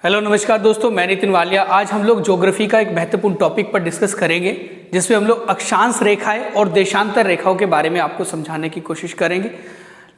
Hello नमस्कार दोस्तों, मैं नितिन वालिया। आज हम लोग ज्योग्राफी का एक महत्वपूर्ण टॉपिक पर डिस्कस करेंगे, जिसमें हम लोग अक्षांश रेखाएं और देशांतर रेखाओं के बारे में आपको समझाने की कोशिश करेंगे।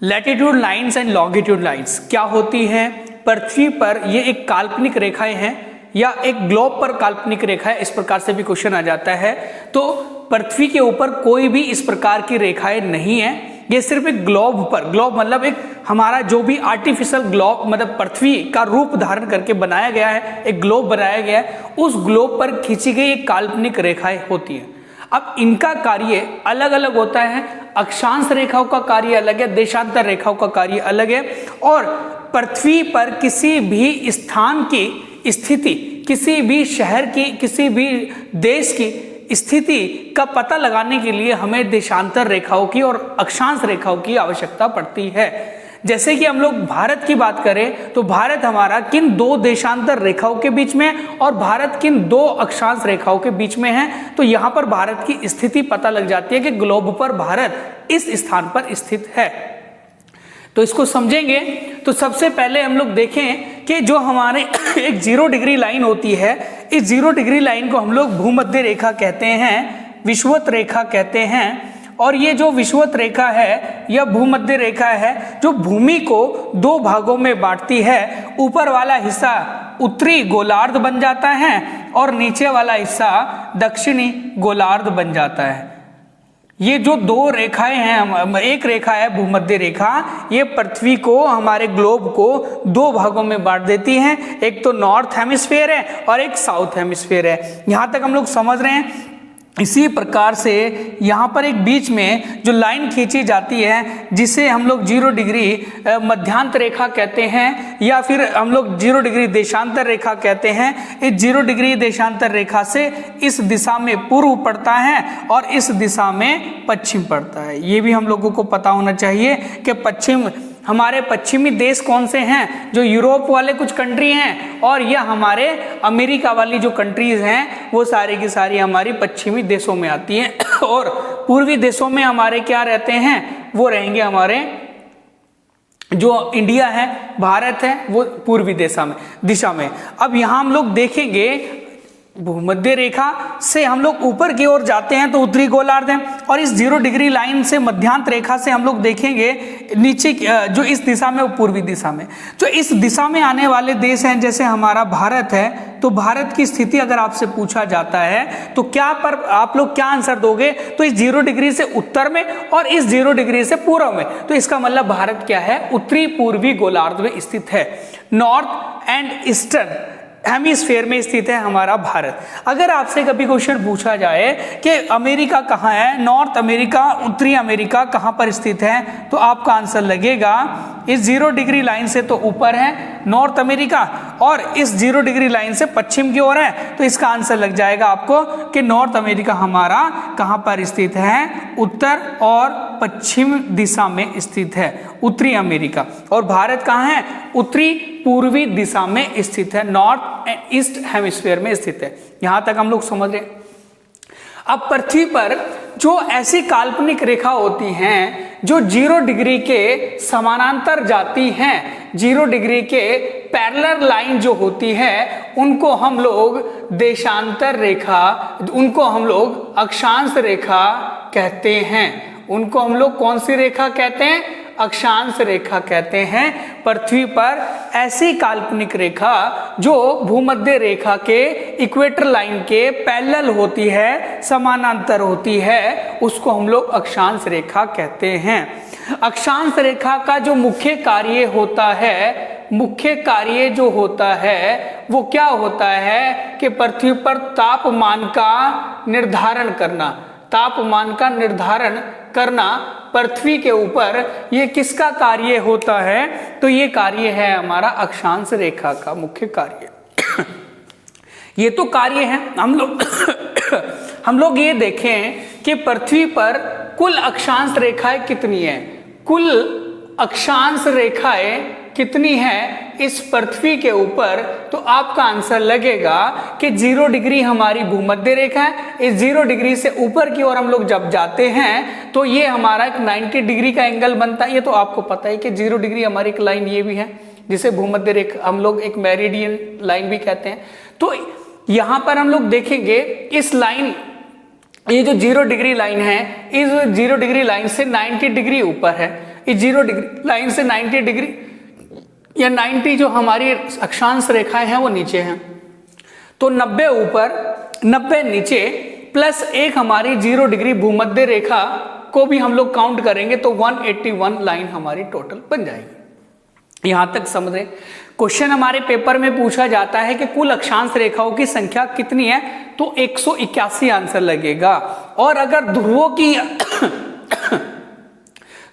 Latitude lines and longitude lines क्या होती हैं? पृथ्वी पर ये एक काल्पनिक रेखाएं हैं या एक ग्लोब पर काल्पनिक रेखा है, इस प्रकार से भी क्वेश्चन आ जाता है। तो पृथ्वी के ऊपर कोई भी इस प्रकार की रेखाएं नहीं है, ये सिर्फ एक ग्लोब पर, ग्लोब मतलब एक हमारा जो भी आर्टिफिशियल ग्लोब मतलब पृथ्वी का रूप धारण करके बनाया गया है, एक ग्लोब बनाया गया है, उस ग्लोब पर खींची गई एक काल्पनिक रेखाएं होती हैं। अब इनका कार्य अलग अलग होता है, अक्षांश रेखाओं का कार्य अलग है, देशांतर रेखाओं का कार्य अलग है। और पृथ्वी पर किसी भी स्थान की स्थिति, किसी भी शहर की, किसी भी देश की स्थिति का पता लगाने के लिए हमें देशांतर रेखाओं की और अक्षांश रेखाओं की आवश्यकता पड़ती है। जैसे कि हम लोग भारत की बात करें तो भारत हमारा किन दो देशांतर रेखाओं के बीच में और भारत किन दो अक्षांश रेखाओं के बीच में है, तो यहाँ पर भारत की स्थिति पता लग जाती है कि ग्लोब पर भारत इस स्थान पर स्थित है। तो इसको समझेंगे तो सबसे पहले हम लोग देखें कि जो हमारे एक 0 डिग्री लाइन होती है, इस 0 डिग्री लाइन को हम लोग भूमध्य रेखा कहते हैं, विषुवत रेखा कहते हैं। और ये जो विषुवत रेखा है यह भूमध्य रेखा है जो भूमि को दो भागों में बांटती है। ऊपर वाला हिस्सा उत्तरी गोलार्ध बन जाता है और नीचे वाला हिस्सा दक्षिणी गोलार्ध बन जाता है। ये जो दो रेखाएं हैं, एक रेखा है भूमध्य रेखा, ये पृथ्वी को, हमारे ग्लोब को दो भागों में बांट देती हैं। एक तो नॉर्थ हेमिस्फीयर है और एक साउथ हेमिस्फीयर है। यहाँ तक हम लोग समझ रहे हैं। इसी प्रकार से यहाँ पर एक बीच में जो लाइन खींची जाती है, जिसे हम लोग 0 डिग्री मध्यांतर रेखा कहते हैं या फिर हम लोग 0 डिग्री देशांतर रेखा कहते हैं। इस 0 डिग्री देशांतर रेखा से इस दिशा में पूर्व पड़ता है और इस दिशा में पश्चिम पड़ता है। ये भी हम लोगों को पता होना चाहिए कि पश्चिम, हमारे पश्चिमी देश कौन से हैं, जो यूरोप वाले कुछ कंट्री हैं, और यह हमारे अमेरिका वाली जो कंट्रीज हैं वो सारी की सारी हमारी पश्चिमी देशों में आती हैं। और पूर्वी देशों में हमारे क्या रहते हैं, वो रहेंगे हमारे जो इंडिया है, भारत है, वो पूर्वी दिशा में। अब यहाँ हम लोग देखेंगे भूमध्य रेखा से हम लोग ऊपर की ओर जाते हैं तो उत्तरी गोलार्ध है, और इस 0 डिग्री लाइन से मध्यांतर रेखा से हम लोग देखेंगे नीचे जो इस दिशा में, वो पूर्वी दिशा में। जो इस दिशा में आने वाले देश हैं, जैसे हमारा भारत है, तो भारत की स्थिति अगर आपसे पूछा जाता है तो क्या पर आप लोग क्या आंसर दोगे? तो इस 0 डिग्री से उत्तर में और इस 0 डिग्री से पूर्व में। तो इसका मतलब भारत क्या है, उत्तरी पूर्वी गोलार्ध में स्थित है, नॉर्थ एंड ईस्टर्न हेमिस्फीयर में स्थित है हमारा भारत। अगर आपसे कभी क्वेश्चन पूछा जाए कि अमेरिका कहाँ है, नॉर्थ अमेरिका, उत्तरी अमेरिका कहाँ पर स्थित है, तो आपका आंसर लगेगा इस 0 डिग्री लाइन से तो ऊपर है नॉर्थ अमेरिका, और इस 0 डिग्री लाइन से पश्चिम की ओर है, तो इसका आंसर लग जाएगा आपको कि नॉर्थ अमेरिका हमारा कहाँ पर स्थित है, उत्तर और पश्चिम दिशा में स्थित है, उत्तरी अमेरिका। और भारत कहाँ है, उत्तरी पूर्वी दिशा में स्थित है, नॉर्थ एंड ईस्ट हेमिस्फीयर में स्थित है। यहां तक हम लोग समझ रहे हैं। अब पृथ्वी पर जो ऐसी काल्पनिक रेखा होती हैं जो 0 डिग्री के समानांतर जाती हैं, 0 डिग्री के पैरेलल लाइन जो होती है, उनको हम लोग देशांतर रेखा, उनको हम लोग अक्षांश रेखा कहते हैं। उनको हम लोग कौन सी रेखा कहते हैं, अक्षांश रेखा कहते हैं। पृथ्वी पर ऐसी काल्पनिक रेखा जो भूमध्य रेखा के इक्वेटर लाइन के पैरेलल होती है, समानांतर होती है, उसको हम लोग अक्षांश रेखा कहते हैं। अक्षांश रेखा का जो मुख्य कार्य होता है, मुख्य कार्य जो होता है वो क्या होता है कि पृथ्वी पर तापमान का निर्धारण करना, तापमान का निर्धारण करना पृथ्वी के ऊपर, ये किसका कार्य होता है? तो ये कार्य है हमारा अक्षांश रेखा का मुख्य कार्य। ये तो कार्य है। हम लोग ये देखें कि पृथ्वी पर कुल अक्षांश रेखाएं कितनी है, कुल अक्षांश रेखाएं कितनी है इस पृथ्वी के ऊपर, तो आपका आंसर लगेगा कि 0 डिग्री हमारी भूमध्य रेखा है। इस 0 डिग्री से ऊपर की ओर हम लोग जब जाते हैं तो ये हमारा एक 90 डिग्री का एंगल बनता है। ये तो आपको पता है कि 0 डिग्री हमारी एक लाइन ये भी है, जिसे भूमध्य रेखा हम लोग एक मेरिडियन लाइन भी कहते हैं। तो यहाँ पर हम लोग देखेंगे इस लाइन, ये जो 0 डिग्री लाइन है, इस 0 डिग्री लाइन से 90 डिग्री ऊपर है। इस 0 डिग्री लाइन से 90 डिग्री या 90 जो हमारी अक्षांश रेखाएं हैं वो नीचे हैं। तो 90 ऊपर 90 नीचे प्लस एक हमारी 0 डिग्री भूमध्य रेखा को भी हम लोग काउंट करेंगे तो 181 लाइन हमारी टोटल बन जाएगी। यहां तक समझे। क्वेश्चन हमारे पेपर में पूछा जाता है कि कुल अक्षांश रेखाओं की संख्या कितनी है, तो 181 आंसर लगेगा। और अगर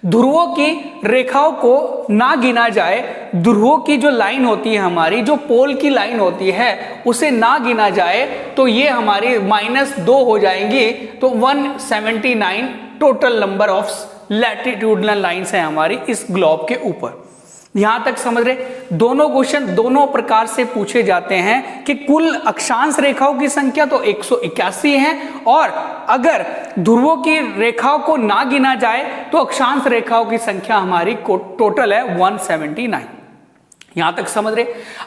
ध्रुवों की रेखाओं को ना गिना जाए, ध्रुवों की जो लाइन होती है हमारी, जो पोल की लाइन होती है, उसे ना गिना जाए तो ये हमारी -2 हो जाएंगी। तो 179 total number of latitudinal lines है हमारी इस ग्लोब के ऊपर। यहां तक समझ रहे। दोनों क्वेश्चन दोनों प्रकार से पूछे जाते हैं कि कुल अक्षांश रेखाओं की संख्या तो 181 है, और अगर ध्रुवों की रेखाओं को ना गिना जाए तो अक्षांश रेखाओं की संख्या हमारी टोटल है 179। यहां तक समझ रहे।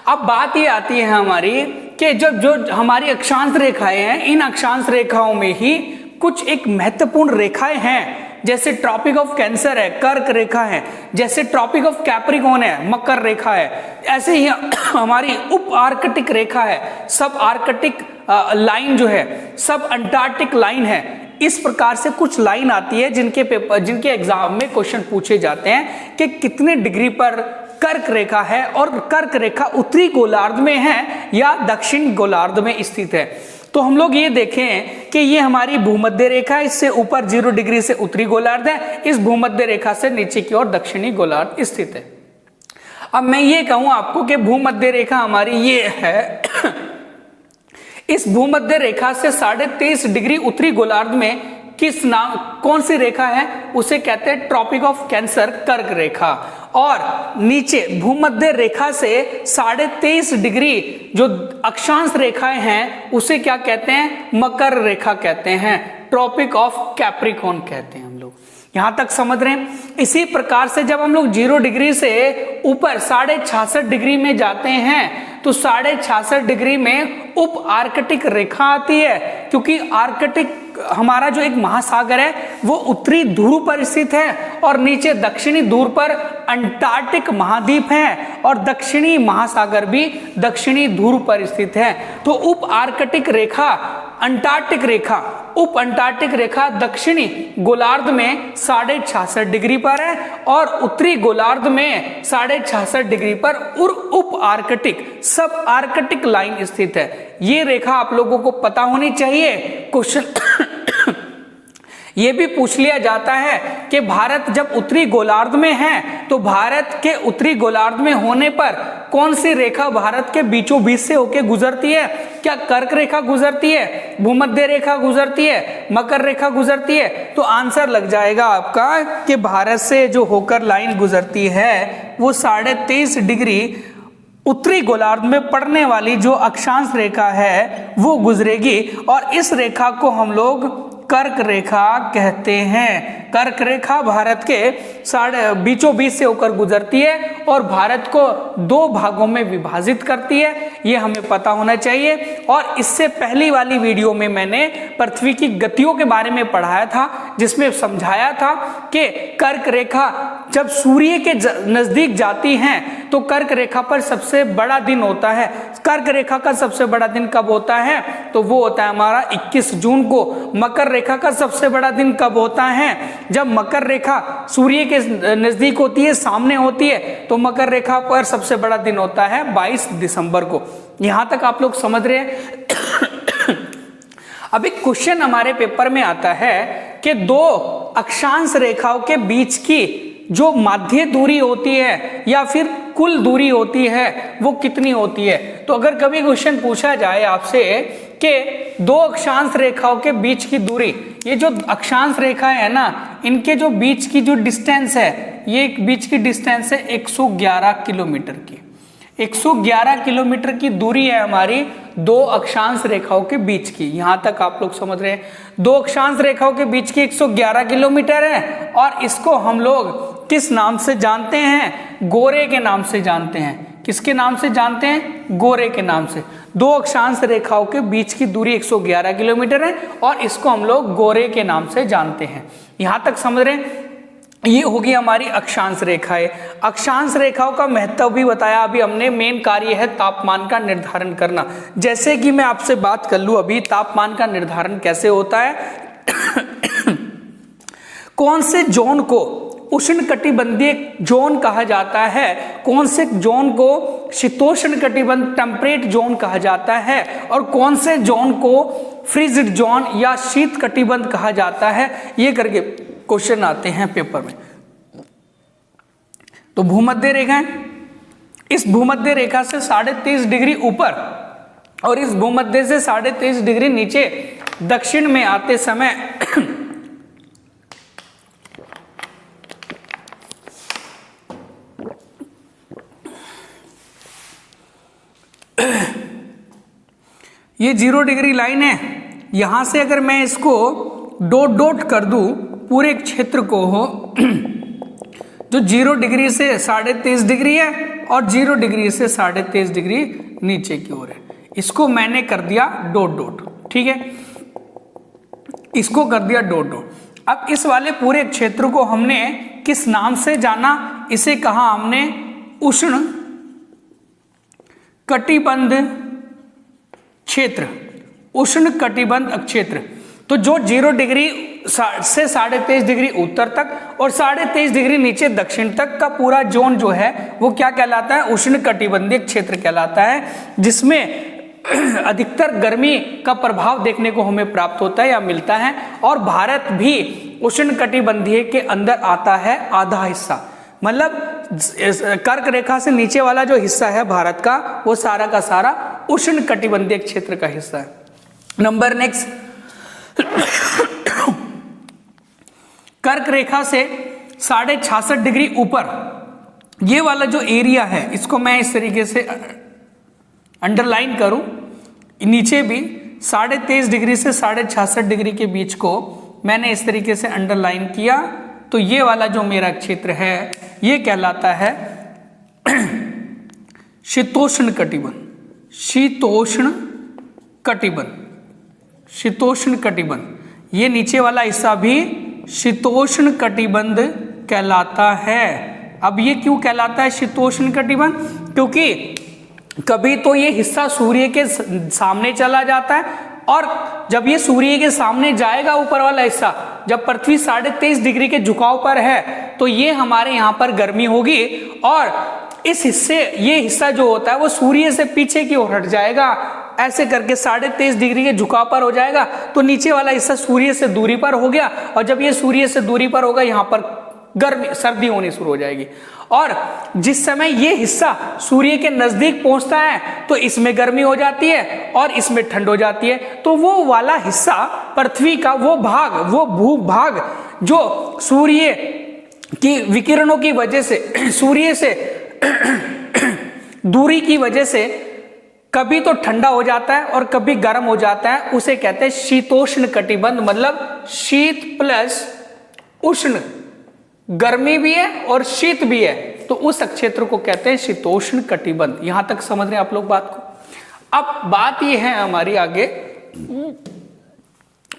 अब बात ये आती है हमारी कि जब जो हमारी अक्षांश रेखाएं हैं, इन अक्षांश रेखाओं में ही कुछ एक महत्वपूर्ण रेखाएं हैं, जैसे ट्रॉपिक ऑफ कैंसर है, कर्क रेखा है, जैसे ट्रॉपिक ऑफ कैप्रिकॉर्न है, मकर रेखा है, ऐसे ही हमारी उप आर्कटिक रेखा है, सब आर्कटिक लाइन जो है, सब अंटार्कटिक लाइन है। इस प्रकार से कुछ लाइन आती है जिनके एग्जाम में क्वेश्चन पूछे जाते हैं कि कितने डिग्री पर कर्क रेखा है, और कर्क रेखा उत्तरी गोलार्ध में है या दक्षिण गोलार्ध में स्थित है। तो हम लोग ये देखें कि ये हमारी भूमध्य रेखा, इससे ऊपर 0 डिग्री से उत्तरी गोलार्ध है, इस भूमध्य रेखा से नीचे की ओर दक्षिणी गोलार्ध स्थित है। अब मैं ये कहूं आपको कि भूमध्य रेखा हमारी ये है, इस भूमध्य रेखा से 23.5 डिग्री उत्तरी गोलार्ध में कौन सी रेखा है, उसे कहते हैं ट्रॉपिक ऑफ कैंसर, कर्क रेखा। और नीचे भूमध्य रेखा से 23.5 डिग्री जो अक्षांश रेखाएं हैं उसे क्या कहते हैं, मकर रेखा कहते हैं, ट्रॉपिक ऑफ कैप्रिकॉर्न कहते हैं हम लोग। यहां तक समझ रहे हैं। इसी प्रकार से जब हम लोग 0 डिग्री से ऊपर 66.5 डिग्री में जाते हैं तो 66.5 डिग्री में उप आर्कटिक रेखा आती है, क्योंकि आर्कटिक हमारा जो एक महासागर है वो उत्तरी ध्रुव पर स्थित है, और नीचे दक्षिणी ध्रुव पर अंटार्कटिक महाद्वीप है, और दक्षिणी महासागर भी दक्षिणी ध्रुव पर स्थित है। तो उप आर्कटिक रेखा, अंटार्कटिक रेखा, उप अंटार्कटिक रेखा दक्षिणी गोलार्ध में 66.5 डिग्री पर है, और उत्तरी गोलार्ध में 66.5 डिग्री पर उप आर्कटिक, सब आर्कटिक लाइन स्थित है। ये रेखा आप लोगों को पता होनी चाहिए। क्वेश्चन ये भी पूछ लिया जाता है कि भारत जब उत्तरी गोलार्ध में है तो भारत के उत्तरी गोलार्ध में होने पर कौन सी रेखा भारत के बीचों बीच से होके गुजरती है? क्या कर्क रेखा गुजरती है, भूमध्य रेखा गुजरती है, मकर रेखा गुजरती है? तो आंसर लग जाएगा आपका कि भारत से जो होकर लाइन गुजरती है वो 23.5 डिग्री उत्तरी गोलार्ध में पड़ने वाली जो अक्षांश रेखा है वो गुजरेगी, और इस रेखा को हम लोग कर्क रेखा कहते हैं। कर्क रेखा भारत के बीचों बीच से होकर गुजरती है और भारत को 2 भागों में विभाजित करती है, ये हमें पता होना चाहिए। और इससे पहली वाली वीडियो में मैंने पृथ्वी की गतियों के बारे में पढ़ाया था, जिसमें समझाया था कि कर्क रेखा जब सूर्य के नजदीक जाती हैं तो कर्क रेखा पर सबसे बड़ा दिन होता है। कर्क रेखा का सबसे बड़ा दिन कब होता है? तो वो होता है हमारा 21 जून को। मकर रेखा का सबसे बड़ा दिन कब होता है? जब मकर रेखा सूर्य के नजदीक होती है, सामने होती है, तो मकर रेखा पर सबसे बड़ा दिन होता है 22 दिसंबर को। यहां तक आप लोग समझ रहे हैं। अब एक क्वेश्चन हमारे पेपर में आता है कि 2 अक्षांश रेखाओं के बीच की जो माध्य दूरी होती है या फिर कुल दूरी होती है वो कितनी होती है? तो अगर कभी क्वेश्चन पूछा जाए आपसे कि 2 अक्षांश रेखाओं के बीच की दूरी, ये जो अक्षांश रेखा है ना, इनके जो बीच की जो डिस्टेंस है, ये बीच की डिस्टेंस है 111 किलोमीटर की। 111 किलोमीटर की दूरी है हमारी 2 अक्षांश रेखाओं के बीच की। यहां तक आप लोग समझ रहे हैं। 2 अक्षांश रेखाओं के बीच की 111 किलोमीटर है, और इसको हम लोग किस नाम से जानते हैं? गोरे के नाम से जानते हैं। किसके नाम से जानते हैं? गोरे के नाम से। दो अक्षांश रेखाओं के बीच की दूरी 111 किलोमीटर है और इसको हम लोग गोरे के नाम से जानते हैं। यहां तक समझ रहे हैं? ये होगी हमारी अक्षांश रेखाएं। अक्षांश रेखाओं का महत्व भी बताया अभी हमने। मेन कार्य है तापमान का निर्धारण करना। जैसे कि मैं आपसे बात कर लूं अभी तापमान का निर्धारण कैसे होता है। कौन से जोन को उष्णकटिबंधीय जोन कहा जाता है, कौन से जोन को शीतोष्ण कटिबंध टेम्परेट जोन कहा जाता है, और कौन से जोन को फ्रीजिड जोन या शीत कटिबंध कहा जाता है, ये करके क्वेश्चन आते हैं पेपर में। तो भूमध्य रेखा है, इस भूमध्य रेखा से 23.5 डिग्री ऊपर और इस भूमध्य से 23.5 डिग्री नीचे दक्षिण में आते समय ये 0 डिग्री लाइन है। यहां से अगर मैं इसको डॉट डॉट कर दूं पूरे क्षेत्र को हो जो 0 डिग्री से 23.5 डिग्री है और 0 डिग्री से 23.5 डिग्री नीचे की ओर है, इसको मैंने कर दिया डॉट डॉट। ठीक है, इसको कर दिया डॉट डॉट। अब इस वाले पूरे क्षेत्र को हमने किस नाम से जाना? इसे कहा हमने उष्ण कटिबंध क्षेत्र, उष्ण कटिबंध क्षेत्र। तो जो 0 डिग्री से 23.5 डिग्री उत्तर तक और 23.5 डिग्री नीचे दक्षिण तक का पूरा जोन जो है वो क्या कहलाता है? उष्ण कटिबंधीय क्षेत्र कहलाता है, जिसमें अधिकतर गर्मी का प्रभाव देखने को हमें प्राप्त होता है या मिलता है। और भारत भी उष्ण कटिबंधीय के अंदर आता है आधा हिस्सा, मतलब कर्क रेखा से नीचे वाला जो हिस्सा है भारत का वो सारा का सारा उष्ण कटिबंधीय क्षेत्र का हिस्सा है। नंबर नेक्स्ट, कर्क रेखा से 66.5 डिग्री ऊपर ये वाला जो एरिया है इसको मैं इस तरीके से अंडरलाइन करूं, नीचे भी 23.5 डिग्री से 66.5 डिग्री के बीच को मैंने इस तरीके से अंडरलाइन किया। तो ये वाला जो मेरा क्षेत्र है ये कहलाता है शीतोष्ण कटिबंध। शीतोष्ण कटिबंध, शीतोष्ण कटिबंध। ये नीचे वाला हिस्सा भी शीतोष्ण कटिबंध कहलाता है। अब ये क्यों कहलाता है शीतोष्ण कटिबंध? क्योंकि कभी तो ये हिस्सा सूर्य के सामने चला जाता है और जब ये सूर्य के सामने जाएगा ऊपर वाला हिस्सा, जब पृथ्वी 23.5 डिग्री के झुकाव पर है तो ये हमारे यहाँ पर गर्मी होगी और इस हिस्से ये हिस्सा जो होता है वो सूर्य से पीछे की ओर हट जाएगा, ऐसे करके 23.5 डिग्री के झुकाव पर हो जाएगा। तो नीचे वाला हिस्सा सूर्य से दूरी पर हो गया और जब ये सूर्य से दूरी पर होगा यहाँ पर गर्मी सर्दी होनी शुरू हो जाएगी। और जिस समय ये हिस्सा सूर्य के नजदीक पहुंचता है तो इसमें गर्मी हो जाती है और इसमें ठंड हो जाती है। तो वो वाला हिस्सा पृथ्वी का वो भाग, वो भूभाग जो सूर्य की विकिरणों की वजह से, सूर्य से दूरी की वजह से कभी तो ठंडा हो जाता है और कभी गर्म हो जाता है, उसे कहते हैं शीतोष्ण कटिबंध। मतलब शीत प्लस उष्ण, गर्मी भी है और शीत भी है, तो उस क्षेत्र को कहते हैं शीतोष्ण कटिबंध। यहां तक समझ रहे हैं आप लोग बात को। अब बात यह है हमारी आगे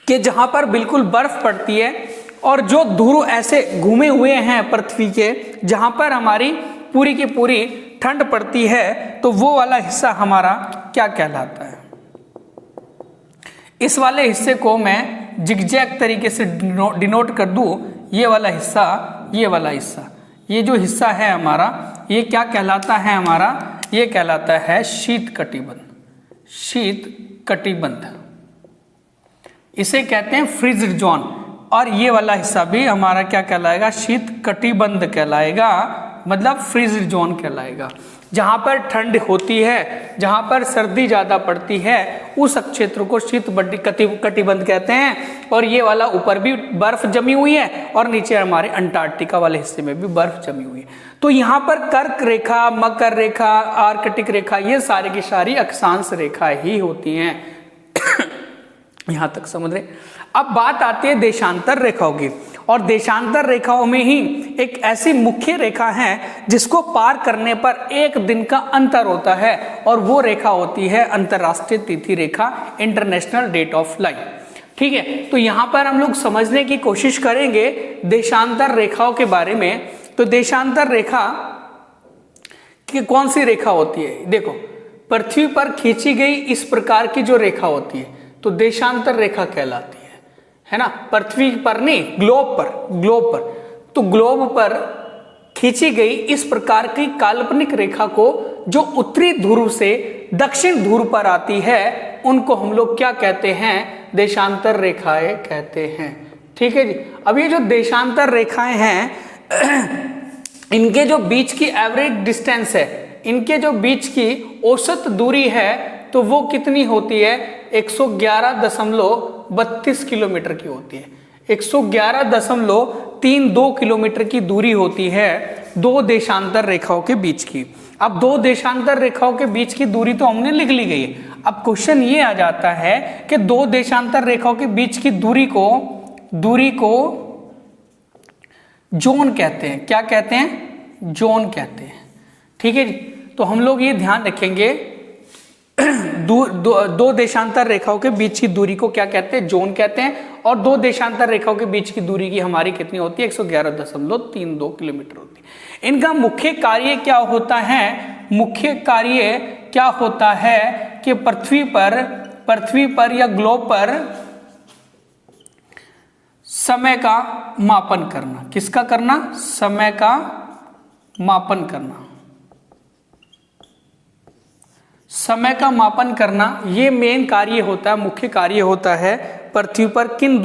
कि जहां पर बिल्कुल बर्फ पड़ती है और जो ध्रुव ऐसे घूमे हुए हैं पृथ्वी के, जहां पर हमारी पूरी की पूरी ठंड पड़ती है, तो वो वाला हिस्सा हमारा क्या कहलाता है? इस वाले हिस्से को मैं जिगजैग तरीके से डिनोट कर दूं, ये वाला हिस्सा, ये वाला हिस्सा, ये जो हिस्सा है हमारा, ये क्या कहलाता है हमारा? ये कहलाता है शीत कटिबंध। शीत कटिबंध इसे कहते हैं फ्रीजिड जोन। और ये वाला हिस्सा भी हमारा क्या कहलाएगा? शीत कटिबंध कहलाएगा, मतलब फ्रीजिड जोन कहलाएगा। जहां पर ठंड होती है, जहां पर सर्दी ज्यादा पड़ती है, उस क्षेत्र को शीत कटिबंध कहते हैं। और ये वाला ऊपर भी बर्फ जमी हुई है और नीचे हमारे अंटार्कटिका वाले हिस्से में भी बर्फ जमी हुई है। तो यहाँ पर कर्क रेखा, मकर रेखा, आर्कटिक रेखा, ये सारी की सारी अक्षांश रेखा ही होती हैं। यहां तक समझ रहे। अब बात आती है देशांतर रेखाओं की, और देशांतर रेखाओं में ही एक ऐसी मुख्य रेखा है जिसको पार करने पर एक दिन का अंतर होता है और वो रेखा होती है अंतरराष्ट्रीय तिथि रेखा, इंटरनेशनल डेट ऑफ लाइन। ठीक है, तो यहां पर हम लोग समझने की कोशिश करेंगे देशांतर रेखाओं के बारे में। तो देशांतर रेखा कि कौन सी रेखा होती है, देखो पृथ्वी पर खींची गई इस प्रकार की जो रेखा होती है तो देशांतर रेखा कहलाती है ना। पृथ्वी पर नहीं, ग्लोब पर तो ग्लोब पर खींची गई इस प्रकार की काल्पनिक रेखा को जो उत्तरी ध्रुव से दक्षिण ध्रुव पर आती है उनको हम लोग क्या कहते हैं, देशांतर रेखाएं कहते हैं। ठीक है जी। अब ये जो देशांतर रेखाएं हैं इनके जो बीच की एवरेज डिस्टेंस है, इनके जो बीच की औसत दूरी है तो वो कितनी होती है, 111.32 किलोमीटर की होती है। 111.32 किलोमीटर की दूरी होती है दो देशांतर रेखाओं के बीच की। अब दो देशांतर रेखाओं के बीच की दूरी तो हमने लिख ली गई है। अब क्वेश्चन ये आ जाता है कि दो देशांतर रेखाओं के बीच की दूरी को जोन कहते हैं। क्या कहते हैं, जोन कहते हैं। ठीक है जी। तो हम लोग ये ध्यान रखेंगे दो देशांतर रेखाओं के बीच की दूरी को क्या कहते हैं, जोन कहते हैं। और दो देशांतर रेखाओं के बीच की दूरी की हमारी कितनी होती है, 111.32 किलोमीटर होती है। इनका मुख्य कार्य क्या होता है, मुख्य कार्य क्या होता है कि पृथ्वी पर या ग्लोब पर समय का मापन करना। किसका करना, समय का मापन करना। समय का मापन करना ये मेन कार्य होता है, मुख्य कार्य होता है पृथ्वी पर किन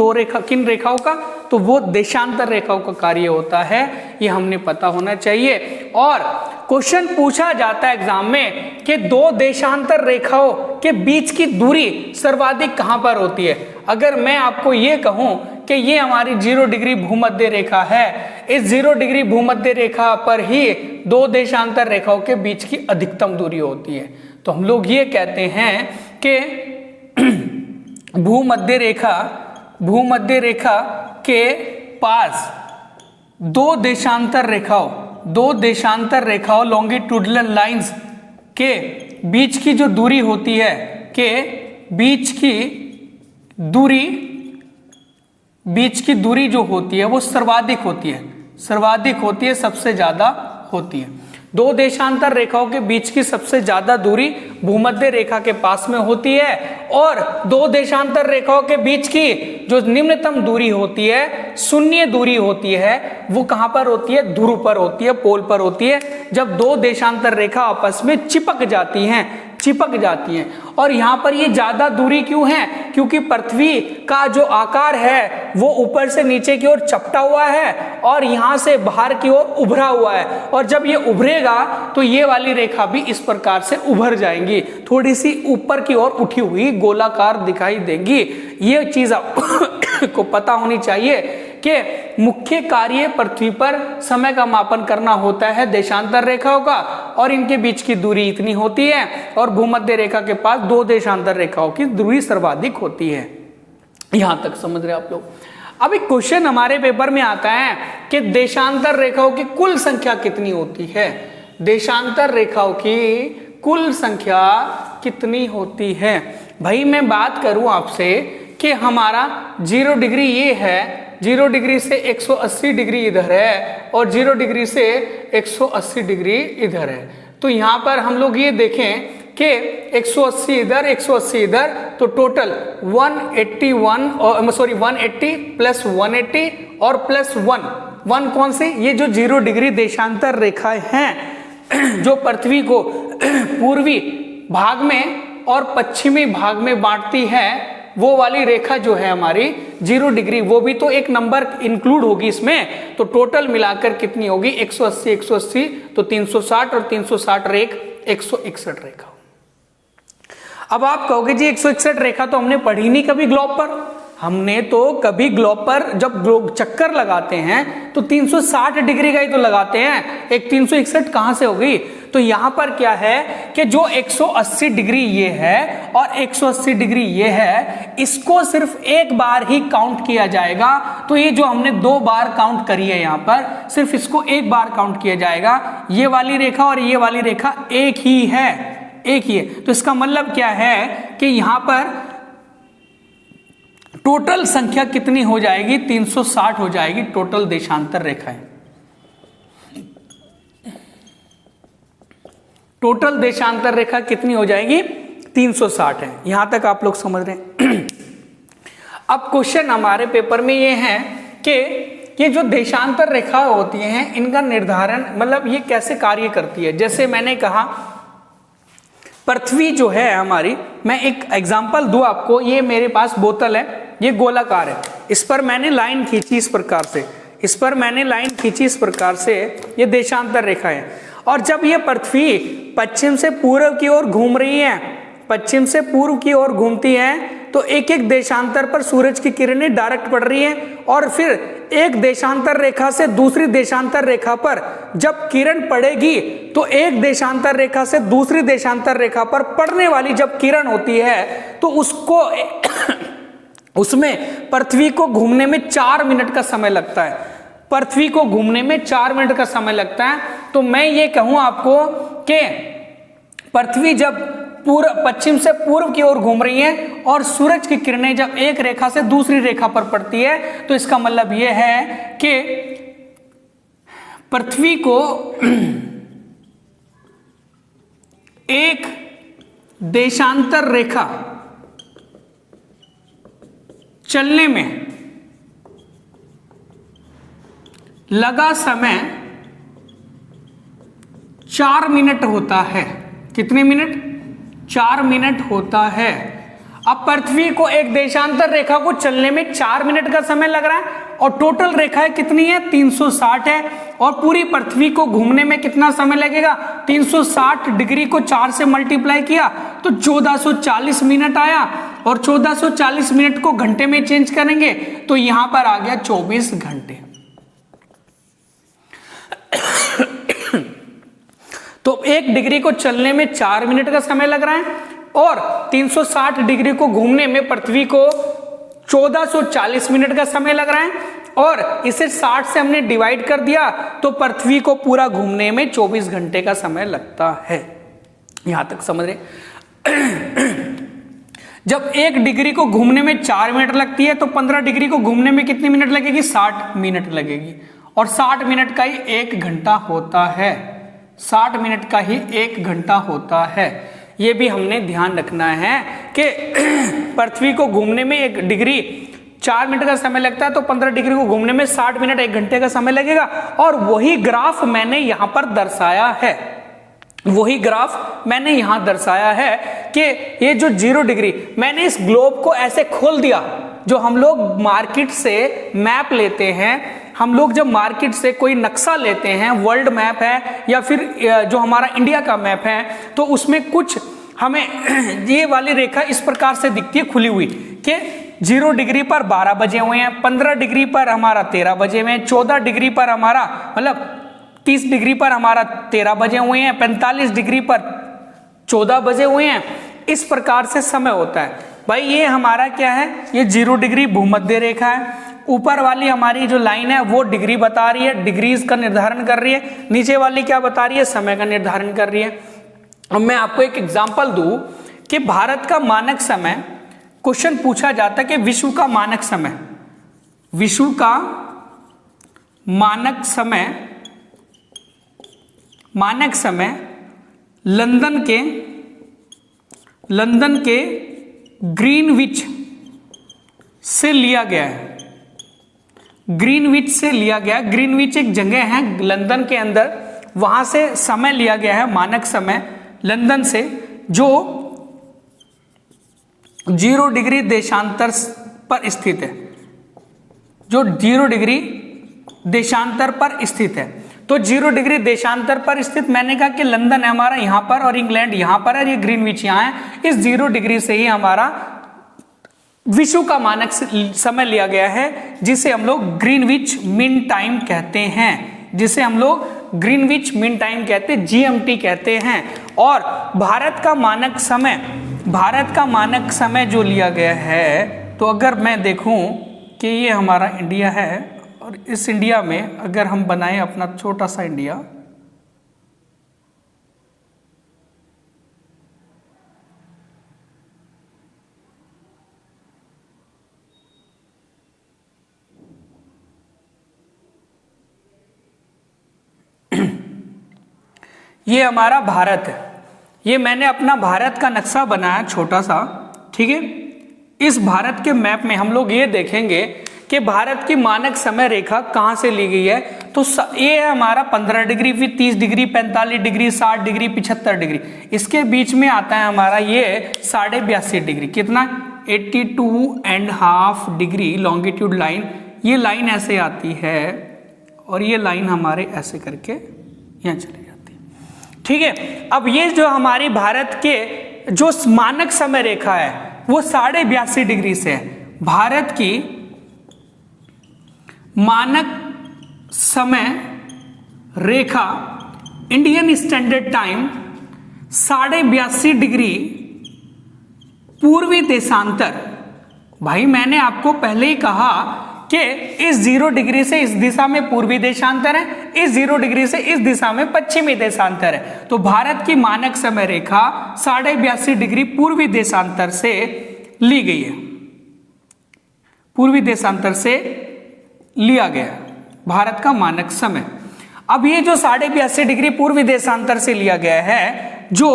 रेखाओं का, तो वो देशांतर रेखाओं का कार्य होता है। ये हमने पता होना चाहिए। और क्वेश्चन पूछा जाता है एग्जाम में कि दो देशांतर रेखाओं के बीच की दूरी सर्वाधिक कहां पर होती है। अगर मैं आपको ये कहूं कि ये हमारी 0 डिग्री भूमध्य रेखा है, इस 0 डिग्री भूमध्य रेखा पर ही दो देशांतर रेखाओं के बीच की अधिकतम दूरी होती है, तो हम लोग ये कहते हैं कि भूमध्य रेखा के पास दो देशांतर रेखाओं लॉन्गिट्यूडिनल लाइंस के बीच की जो दूरी होती है, के बीच की दूरी जो होती है वो सर्वाधिक होती है, सबसे ज्यादा होती है। दो देशांतर रेखाओं के बीच की सबसे ज्यादा दूरी भूमध्य रेखा के पास में होती है और दो देशांतर रेखाओं के बीच की जो निम्नतम दूरी होती है, शून्य दूरी होती है, वो कहां पर होती है, ध्रुव पर होती है, पोल पर होती है। जब दो देशांतर रेखा आपस में चिपक जाती हैं। और यहां पर ये ज्यादा दूरी क्यों है, क्योंकि पृथ्वी का जो आकार है वो ऊपर से नीचे की ओर चपटा हुआ है और यहां से बाहर की ओर उभरा हुआ है। और जब ये उभरेगा तो ये वाली रेखा भी इस प्रकार से उभर जाएंगी, थोड़ी सी ऊपर की ओर उठी हुई गोलाकार दिखाई देंगी। ये चीज आपको पता होनी चाहिए कि मुख्य कार्य पृथ्वी पर समय का मापन करना होता है देशांतर रेखाओं का, और इनके बीच की दूरी इतनी होती है और भूमध्य रेखा के पास दो देशांतर रेखाओं की दूरी सर्वाधिक होती है। यहां तक समझ रहे आप लोग। अब एक क्वेश्चन हमारे पेपर में आता है कि देशांतर रेखाओं की कुल संख्या कितनी होती है, देशांतर रेखाओं की कुल संख्या कितनी होती है। भाई मैं बात करूं आपसे कि हमारा 0 डिग्री ये है, 0 डिग्री से 180 डिग्री इधर है और 0 डिग्री से 180 डिग्री इधर है। तो यहां पर हम लोग ये देखें कि 180 इधर 180 इधर, तो टोटल 180 प्लस 180 और प्लस 1 कौन से, ये जो 0 डिग्री देशांतर रेखाएं हैं जो पृथ्वी को पूर्वी भाग में और पश्चिमी भाग में बांटती है, वो वाली रेखा जो है हमारी 0 डिग्री, वो भी तो एक नंबर इंक्लूड होगी इसमें। तो टोटल मिलाकर कितनी होगी, 180 तो 360 और 360 रेख 161 रेखा। अब आप कहोगे जी 161 रेखा तो हमने पढ़ी नहीं कभी ग्लोब पर। हमने तो कभी ग्लोब पर जब ग्लोब चक्कर लगाते हैं तो 360 डिग्री का ही तो लगाते हैं, एक 361 कहां से हो गई। तो यहां पर क्या है कि जो 180 डिग्री ये है और 180 डिग्री ये है, इसको सिर्फ एक बार ही काउंट किया जाएगा। तो ये जो हमने 2 बार काउंट करी है यहां पर, सिर्फ इसको एक बार काउंट किया जाएगा। ये वाली रेखा और ये वाली रेखा एक ही है, एक ही है। तो इसका मतलब क्या है कि यहां पर टोटल संख्या कितनी हो जाएगी? 360 हो जाएगी टोटल देशांतर रेखाएं। टोटल देशांतर रेखा कितनी हो जाएगी? 360 है। यहां तक आप लोग समझ रहे हैं। अब क्वेश्चन हमारे पेपर में ये है कि ये जो देशांतर रेखा होती हैं इनका निर्धारण, मतलब ये कैसे कार्य करती है। जैसे मैंने कहा पृथ्वी जो है हमारी, मैं एक एग्जांपल दूं आपको। ये मेरे पास बोतल है, ये गोलाकार है, इस पर मैंने लाइन खींची इस प्रकार से, इस पर मैंने लाइन खींची इस प्रकार से, ये देशांतर रेखा है। और जब ये पृथ्वी पश्चिम से पूर्व की ओर घूम रही है, पश्चिम से पूर्व की ओर घूमती है, तो एक एक देशांतर पर सूरज की किरणें डायरेक्ट पड़ रही हैं। और फिर एक देशांतर रेखा से दूसरी देशांतर रेखा पर जब किरण पड़ेगी, तो एक देशांतर रेखा से दूसरी देशांतर रेखा पर पड़ने वाली जब किरण होती है, तो उसको उसमें पृथ्वी को घूमने में 4 मिनट का समय लगता है। पृथ्वी को घूमने में 4 मिनट का समय लगता है। तो मैं ये कहूं आपको कि पृथ्वी जब पश्चिम से पूर्व की ओर घूम रही है और सूरज की किरणें जब एक रेखा से दूसरी रेखा पर पड़ती है, तो इसका मतलब यह है कि पृथ्वी को एक देशांतर रेखा चलने में लगा समय 4 मिनट होता है। कितने मिनट? 4 मिनट होता है। अब पृथ्वी को एक देशांतर रेखा को चलने में 4 मिनट का समय लग रहा है, और टोटल रेखाएं कितनी है? 360 है। और पूरी पृथ्वी को घूमने में कितना समय लगेगा? 360 डिग्री को 4 से मल्टीप्लाई किया तो 1440 मिनट आया, और 1440 मिनट को घंटे में चेंज करेंगे तो यहां पर आ गया 24 घंटे। तो 1 डिग्री को चलने में 4 मिनट का समय लग रहा है, और 360 डिग्री को घूमने में पृथ्वी को 1440 मिनट का समय लग रहा है, और इसे 60 से हमने डिवाइड कर दिया तो पृथ्वी को पूरा घूमने में 24 घंटे का समय लगता है। यहां तक समझ रहे? जब 1 डिग्री को घूमने में 4 मिनट लगती है, तो 15 डिग्री को घूमने में कितनी मिनट लगेगी? 60 मिनट लगेगी। और 60 मिनट का ही 1 घंटा होता है। 60 मिनट का ही 1 घंटा होता है। ये भी हमने ध्यान रखना है कि पृथ्वी को घूमने में 1 डिग्री 4 मिनट का समय लगता है, तो 15 डिग्री को घूमने में 60 मिनट 1 घंटे का समय लगेगा। और वही ग्राफ मैंने यहां पर दर्शाया है, वही ग्राफ मैंने यहां दर्शाया है कि ये जो 0 डिग्री, मैंने इस ग्लोब को ऐसे खोल दिया। जो हम लोग मार्केट से मैप लेते हैं, हम लोग जब मार्केट से कोई नक्शा लेते हैं, वर्ल्ड मैप है या फिर जो हमारा इंडिया का मैप है, तो उसमें कुछ हमें ये वाली रेखा इस प्रकार से दिखती है खुली हुई कि 0 डिग्री पर 12 बजे हुए हैं, 15 डिग्री पर हमारा 13 बजे हुए हैं, 14 डिग्री पर हमारा मतलब 30 डिग्री पर हमारा 13 बजे हुए हैं, 45 डिग्री पर 14 बजे हुए हैं। इस प्रकार से समय होता है भाई। ये हमारा क्या है? ये 0 डिग्री भूमध्य रेखा है। ऊपर वाली हमारी जो लाइन है वो डिग्री बता रही है, डिग्रीज का निर्धारण कर रही है। नीचे वाली क्या बता रही है? समय का निर्धारण कर रही है। अब मैं आपको एक एग्जांपल दूं कि भारत का मानक समय, क्वेश्चन पूछा जाता है कि विश्व का मानक समय, विश्व का मानक समय लंदन के ग्रीनविच से लिया गया है। ग्रीनविच से लिया गया। ग्रीनविच एक जगह है लंदन के अंदर, वहां से समय लिया गया है, मानक समय लंदन से, जो 0 डिग्री देशांतर पर स्थित है, जो 0 डिग्री देशांतर पर स्थित है। तो 0 डिग्री देशांतर पर स्थित, मैंने कहा कि लंदन है हमारा यहाँ पर और इंग्लैंड यहाँ पर है, ये ग्रीनविच यहाँ है। इस 0 डिग्री से ही हमारा विश्व का मानक समय लिया गया है, जिसे हम लोग ग्रीनविच मीन टाइम कहते हैं, जिसे हम लोग ग्रीनविच मीन टाइम कहते हैं, GMT कहते हैं। और भारत का मानक समय भारत का मानक समय जो लिया गया है, तो अगर मैं देखूं कि ये हमारा इंडिया है और इस इंडिया में अगर हम बनाएं अपना छोटा सा इंडिया, ये हमारा भारत है, ये मैंने अपना भारत का नक्शा बनाया छोटा सा, ठीक है। इस भारत के मैप में हम लोग ये देखेंगे कि भारत की मानक समय रेखा कहाँ से ली गई है। तो ये है हमारा 15 डिग्री, फिर 30 डिग्री, 45 डिग्री, 60 डिग्री, 75 डिग्री। इसके बीच में आता है हमारा ये 82.5 डिग्री, कितना 82.5 डिग्री लॉन्गिट्यूड लाइन। ये लाइन ऐसे आती है और ये लाइन हमारे ऐसे करके यहाँ चली जाती है, ठीक है। अब ये जो हमारी भारत के जो मानक समय रेखा है वो 82.5 डिग्री से है। भारत की मानक समय रेखा इंडियन स्टैंडर्ड टाइम 82.5 डिग्री पूर्वी देशांतर। भाई मैंने आपको पहले ही कहा कि इस 0 डिग्री से इस दिशा में पूर्वी देशांतर है, इस 0 डिग्री से इस दिशा में पश्चिमी देशांतर है। तो भारत की मानक समय रेखा 82.5 डिग्री पूर्वी देशांतर से ली गई है, पूर्वी देशांतर से लिया गया भारत का मानक समय। अब ये जो 82.5 डिग्री पूर्वी देशांतर से लिया गया है, जो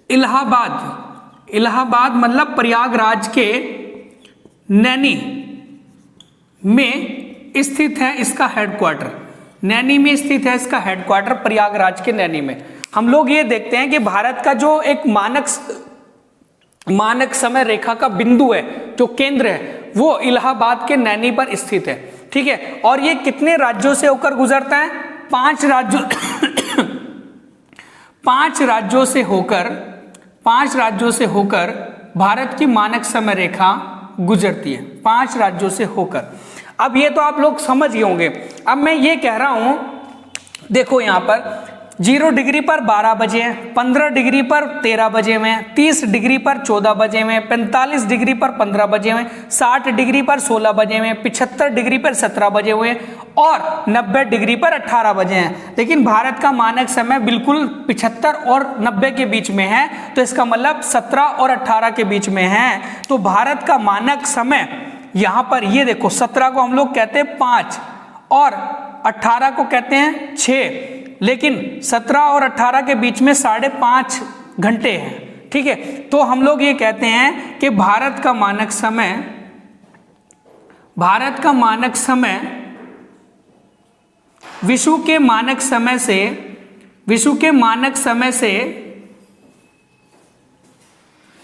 इलाहाबाद मतलब प्रयागराज के नैनी में स्थित है इसका हेडक्वार्टर। नैनी में स्थित है इसका हेडक्वार्टर, प्रयागराज के नैनी में। हम लोग ये देखते हैं कि भारत का जो एक मानक समय रेखा का बिंदु है, जो केंद्र है, वो इलाहाबाद के नैनी पर स्थित है, ठीक है। और ये कितने राज्यों से होकर गुजरता है? 5 राज्यों से होकर भारत की मानक समय रेखा गुजरती है, 5 राज्यों से होकर। अब ये तो आप लोग समझ गए होंगे। अब मैं ये कह रहा हूं, देखो यहां पर 0 डिग्री पर 12 बजे हैं, 15 डिग्री पर 13 बजे हुए हैं, 30 डिग्री पर 14 बजे हुए हैं, 45 डिग्री पर 15 बजे हुए हैं, 60 डिग्री पर 16 बजे हुए हैं, 75 डिग्री पर 17 बजे हुए हैं और 90 डिग्री पर 18 बजे हैं। लेकिन भारत का मानक समय बिल्कुल 75 और 90 के बीच में है, तो इसका मतलब 17 और 18 के बीच में है। तो भारत का मानक समय यहां पर ये देखो, 17 को हम लोग कहते हैं 5 और 18 को कहते हैं 6, लेकिन 17 और 18 के बीच में 5.5 घंटे हैं, ठीक है। तो हम लोग ये कहते हैं कि भारत का मानक समय विश्व के मानक समय से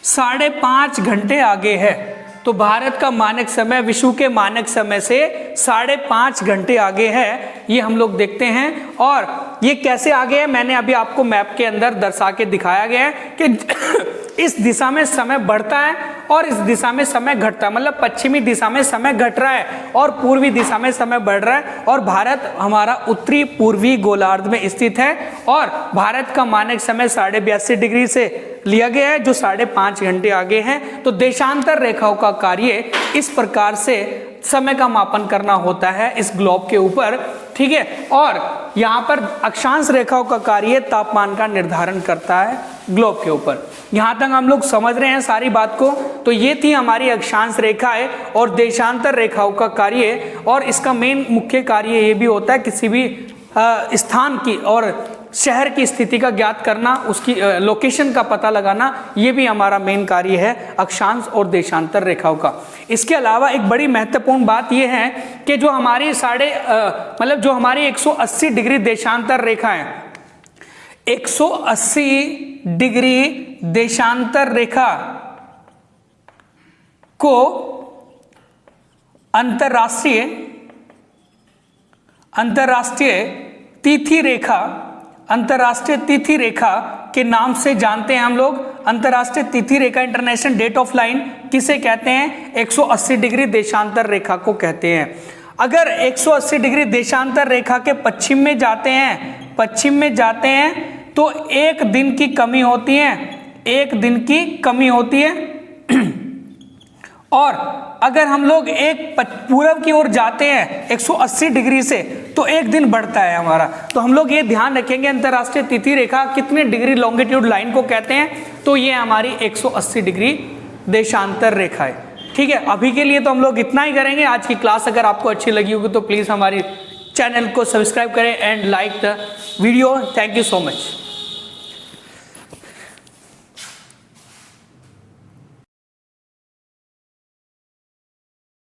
5.5 घंटे आगे है। तो भारत का मानक समय विश्व के मानक समय से 5.5 घंटे आगे है, ये हम लोग देखते हैं। और ये कैसे आगे है, मैंने अभी आपको मैप के अंदर दर्शा के दिखाया गया है कि इस दिशा में समय बढ़ता है और इस दिशा में समय घटता है। मतलब पश्चिमी दिशा में समय घट रहा है और पूर्वी दिशा में समय बढ़ रहा है। और भारत हमारा उत्तरी पूर्वी गोलार्ध में स्थित है और भारत का मानक समय 82.5 डिग्री से लिया गया है, जो 5.5 घंटे आगे है। तो देशांतर रेखाओं का कार्य इस प्रकार से समय का मापन करना होता है इस ग्लोब के ऊपर, ठीक है। और यहाँ पर अक्षांश रेखाओं का कार्य तापमान का निर्धारण करता है ग्लोब के ऊपर। यहाँ तक हम लोग समझ रहे हैं सारी बात को। तो ये थी हमारी अक्षांश रेखाएं और देशांतर रेखाओं का कार्य। और इसका मेन मुख्य कार्य ये भी होता है किसी भी स्थान की और शहर की स्थिति का ज्ञात करना, उसकी लोकेशन का पता लगाना, ये भी हमारा मेन कार्य है अक्षांश और देशांतर रेखाओं का। इसके अलावा एक बड़ी महत्वपूर्ण बात यह है कि जो हमारी जो हमारी 180 डिग्री देशांतर रेखा है, 180 डिग्री देशांतर रेखा को अंतरराष्ट्रीय तिथि रेखा के नाम से जानते हैं हम लोग। अंतरराष्ट्रीय तिथि रेखा, इंटरनेशनल डेट ऑफ लाइन किसे कहते हैं? 180 डिग्री देशांतर रेखा को कहते हैं। अगर 180 डिग्री देशांतर रेखा के पश्चिम में जाते हैं तो 1 दिन की कमी होती है, 1 दिन की कमी होती है। और अगर हम लोग एक पूरब की ओर जाते हैं 180 डिग्री से तो 1 दिन बढ़ता है हमारा। तो हम लोग ये ध्यान रखेंगे अंतरराष्ट्रीय तिथि रेखा कितने डिग्री लॉन्गिट्यूड लाइन को कहते हैं, तो ये हमारी 180 डिग्री देशांतर रेखा है। ठीक है, अभी के लिए तो हम लोग इतना ही करेंगे। आज की क्लास अगर आपको अच्छी लगी होगी तो प्लीज हमारी चैनल को सब्सक्राइब करें and like the video. Thank you so much.